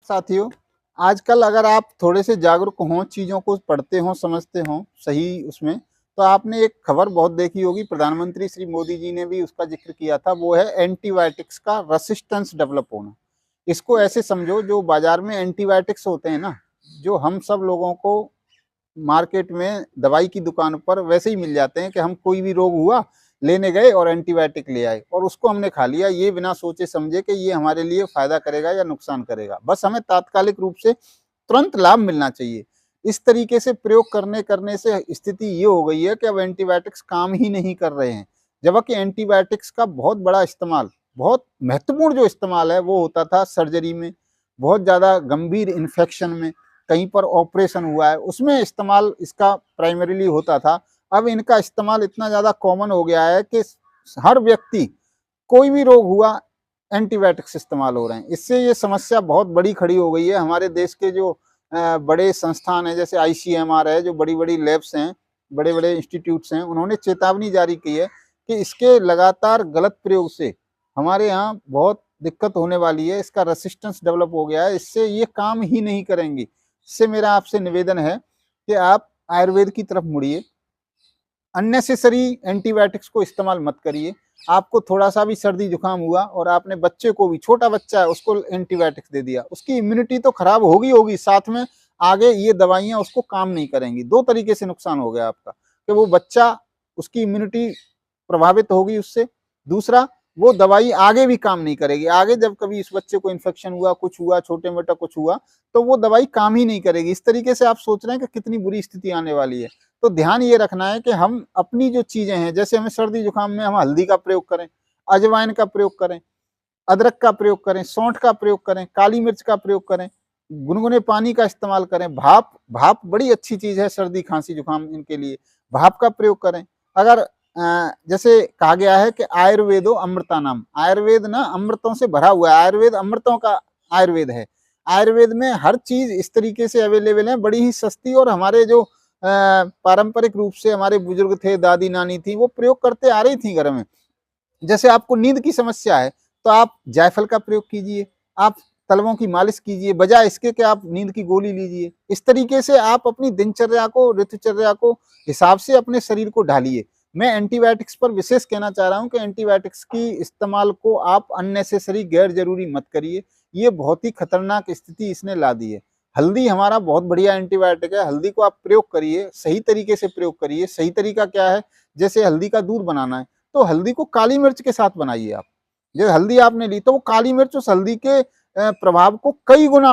साथियों, आजकल अगर आप थोड़े से जागरूक हों, चीज़ों को पढ़ते हों, समझते हों सही उसमें, तो आपने एक खबर बहुत देखी होगी, प्रधानमंत्री श्री मोदी जी ने भी उसका ज़िक्र किया था, वो है एंटीबायोटिक्स का रेसिस्टेंस डेवलप होना। इसको ऐसे समझो, जो बाज़ार में एंटीबायोटिक्स होते हैं ना, जो हम सब लोगों को मार्केट में दवाई की दुकान पर वैसे ही मिल जाते हैं कि हम कोई भी रोग हुआ, लेने गए और एंटीबायोटिक ले आए और उसको हमने खा लिया, ये बिना सोचे समझे कि ये हमारे लिए फ़ायदा करेगा या नुकसान करेगा। बस हमें तात्कालिक रूप से तुरंत लाभ मिलना चाहिए। इस तरीके से प्रयोग करने से स्थिति ये हो गई है कि अब एंटीबायोटिक्स काम ही नहीं कर रहे हैं। जबकि एंटीबायोटिक्स का बहुत बड़ा इस्तेमाल, बहुत महत्वपूर्ण जो इस्तेमाल है वो होता था सर्जरी में, बहुत ज़्यादा गंभीर इन्फेक्शन में, कहीं पर ऑपरेशन हुआ है, उसमें इस्तेमाल इसका प्राइमरीली होता था। अब इनका इस्तेमाल इतना ज़्यादा कॉमन हो गया है कि हर व्यक्ति, कोई भी रोग हुआ, एंटीबायोटिक्स इस्तेमाल हो रहे हैं। इससे ये समस्या बहुत बड़ी खड़ी हो गई है। हमारे देश के जो बड़े संस्थान हैं, जैसे आईसीएमआर है, जो बड़ी-बड़ी लैब्स हैं, बड़े-बड़े इंस्टीट्यूट्स हैं, उन्होंने चेतावनी जारी की है कि इसके लगातार गलत प्रयोग से हमारे यहाँ बहुत दिक्कत होने वाली है। इसका रेसिस्टेंस डेवलप हो गया है, इससे ये काम ही नहीं करेंगी। इससे मेरा आपसे निवेदन है कि आप आयुर्वेद की तरफ मुड़िए, अननेसेसरी एंटीबायोटिक्स को इस्तेमाल मत करिए। आपको थोड़ा सा भी सर्दी जुकाम हुआ और आपने बच्चे को भी, छोटा बच्चा है, उसको एंटीबायोटिक्स दे दिया, उसकी इम्यूनिटी तो खराब होगी, साथ में आगे ये दवाइयाँ उसको काम नहीं करेंगी। दो तरीके से नुकसान हो गया आपका कि वो बच्चा, उसकी इम्यूनिटी प्रभावित होगी उससे, दूसरा वो दवाई आगे भी काम नहीं करेगी। आगे जब कभी इस बच्चे को इन्फेक्शन हुआ, कुछ हुआ, छोटे मोटा कुछ हुआ, तो वो दवाई काम ही नहीं करेगी। इस तरीके से आप सोच रहे हैं कि कितनी बुरी स्थिति आने वाली है। तो ध्यान ये रखना है कि हम अपनी जो चीजें हैं, जैसे हमें सर्दी जुकाम में हम हल्दी का प्रयोग करें, अजवाइन का प्रयोग करें, अदरक का प्रयोग करें, सौंठ का प्रयोग करें, काली मिर्च का प्रयोग करें, गुनगुने पानी का इस्तेमाल करें, भाप भाप बड़ी अच्छी चीज है सर्दी खांसी जुकाम इनके लिए, भाप का प्रयोग करें। अगर जैसे कहा गया है कि आयुर्वेदो अमृतानाम, आयुर्वेद ना अमृतों से भरा हुआ है, आयुर्वेद अमृतों का आयुर्वेद है। आयुर्वेद में हर चीज इस तरीके से अवेलेबल है, बड़ी ही सस्ती, और हमारे जो पारंपरिक रूप से हमारे बुजुर्ग थे, दादी नानी थी, वो प्रयोग करते आ रही थी घर में। जैसे आपको नींद की समस्या है, तो आप जायफल का प्रयोग कीजिए, आप तलवों की मालिश कीजिए, बजाय इसके कि आप नींद की गोली लीजिए। इस तरीके से आप अपनी दिनचर्या को, ऋतुचर्या को हिसाब से अपने शरीर को ढालिए। मैं एंटीबायोटिक्स पर विशेष कहना चाह रहा हूं कि एंटीबायोटिक्स की इस्तेमाल को आप अननेसेसरी, गैर जरूरी मत करिए। ये बहुत ही खतरनाक स्थिति इसने ला दी है। हल्दी हमारा बहुत बढ़िया एंटीबायोटिक है, हल्दी को आप प्रयोग करिए, सही तरीके से प्रयोग करिए। सही तरीका क्या है? जैसे हल्दी का दूध बनाना है, तो हल्दी को काली मिर्च के साथ बनाइए आप। जैसे हल्दी आपने ली, तो वो काली मिर्च उस हल्दी के प्रभाव को कई गुना